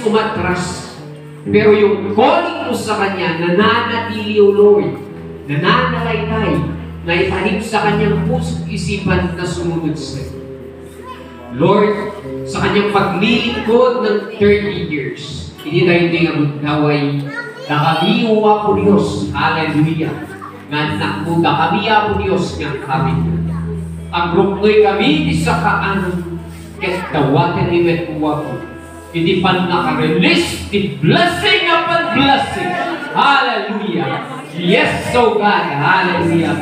umatras. Pero yung calling mo sa Kanya, nananatili, O Lord, nananalaytay, na itanim sa Kanyang puso't isipan na sumunod sa iyo. Lord, sa Kanyang paglilingkod ng 30 years, hindi tayo hindi nagaway na kami uwa po Diyos. Hallelujah. Nga nakmuda kami po Diyos nga kami. Ang ruknoy kami di sa kaanan ket dawaten iwet uwa po. Hindi pa naka-release the blessing upon blessing. Hallelujah. Yes, so God. Hallelujah.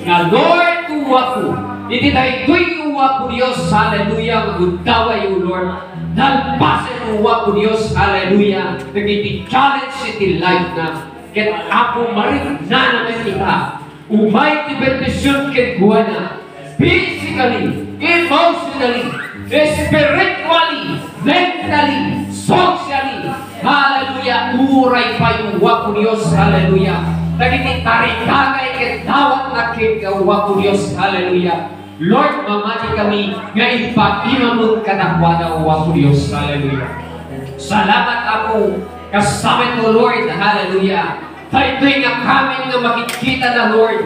Na Lord, uwa po. Hindi tayo ito'y uwa po Diyos. Hallelujah. Magudaway o Lord. Nalpasin uwa po Diyos. Hallelujah. Nagiti-challenge iti life na ket ako marin na naman kita. Umay ti bendition ket guana. Physically, emotionally, spiritually, mentally, socially. Hallelujah. Uray pa yung uwa po Diyos. Hallelujah. Nagiti tarikagay ket dawat na ket uwa po Diyos. Hallelujah. Lord, mamati kami nga ipag-imamong kadakwada uwa po Diyos. Hallelujah. Salamat ako kasama ito, Lord. Hallelujah. Tayo nga kami nga makikita na, Lord.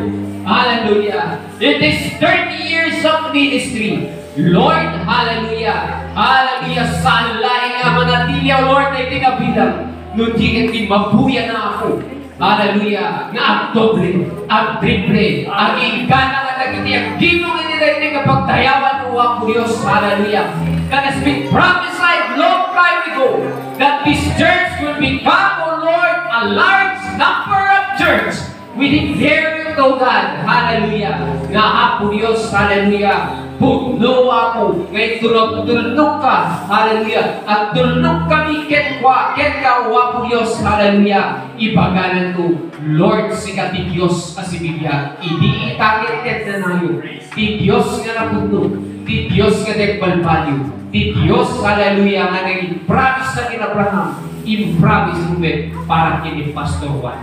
Hallelujah. It is 30 years of ministry. Lord, hallelujah. Hallelujah. Saan laing nga manatili, O Lord, na itinabilang. Nung di mabuya na ako. Hallelujah. Nga ang doble, ang triple, ang ingana nga nagiti, ang gimong initin nga pagdayawan mo ako, Diyos. Hallelujah. That has been prophesied long time ago that this church will become, O Lord, a large number of church. We declare it, O God. Hallelujah. Nga ako, Diyos. Hallelujah. Puno ako. Ngayon tulog ka. Hallelujah. At tulog kami ketwa. Ketkawa po Diyos. Hallelujah. Ibagalan ko. Lord, siya ti Diyos asibigya. Hindi itakit na nayo. Ti Diyos nga napuno. Ti Diyos nga nagbalbalyo. Ti Diyos, hallelujah, nga nag-impromise na kinabraham. Impromise mo para kini Pastor Juan.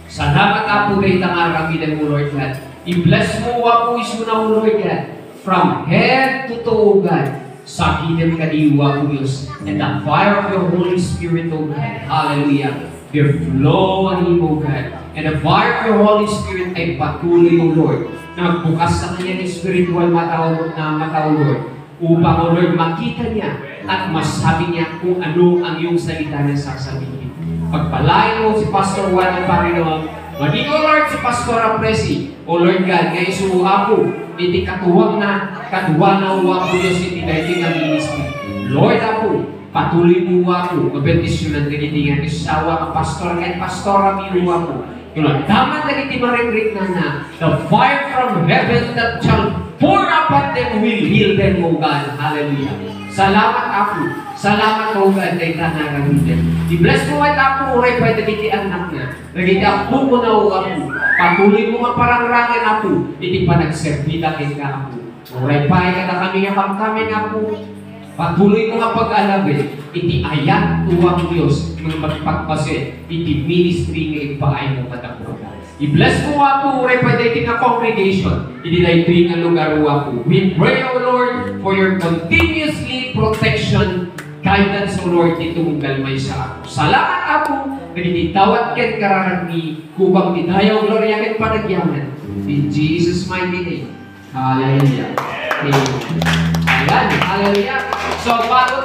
Salamat ako kayo tangaramidan mo, Lord God. I-bless mo ako iso na mo, Lord God. From head to toe, God. Sakitin ka diwa ko, Diyos. And the fire of your Holy Spirit, O God. Hallelujah. Your flow on him, O God. And the fire of your Holy Spirit ay patuloy, O Lord. Nagbukas sa kanya ng spiritual mata, O Lord. Upang, O Lord, makita niya at masabi niya kung ano ang iyong salita na sasabihin. Pagpalain mo si Pastor Juan ng Panginoon. Maging, O Lord, si Pastor Apresi. O Lord God, ngayon suha ko. Hindi katuwang na uwa ko Diyos hindi dahil nga ministry. Lord ako, patuloy mo ako. Mabendisyonan ka hindi nga isawa ka pastor kahit pastora minuwa ko. Yung daman na hindi marimrik na the fire from heaven that shall pour upon them will heal them, O God. Hallelujah. Salamat ako. Salamat, O God, na itanarang din. I-bless mo at ako, uray pa nagiti anak na. Nagiti ako mo na ako. Patuloy mo nga parangrangan ako. Hindi pa nagserbita kay ka ako. Uray pa ay kada kami nga kamkamin ako. Patuloy mo nga pag-alabit. Iti ayat uwang Diyos ng magpagpasit. Iti ministry nga ipaay mo katapos. I-bless mo ako, uray pa dito nga congregation. Hindi na ito yung lugar ako. We pray, O Lord, for your continuously protection, guidance, O Lord, dito mong galmay sa ako. Salamat ako, nagititawat ken kararami, kubang nidayaw, gloria ken panagyaman. In Jesus' mighty name. Hallelujah. Amen. Ayan, hallelujah. So, bago tayo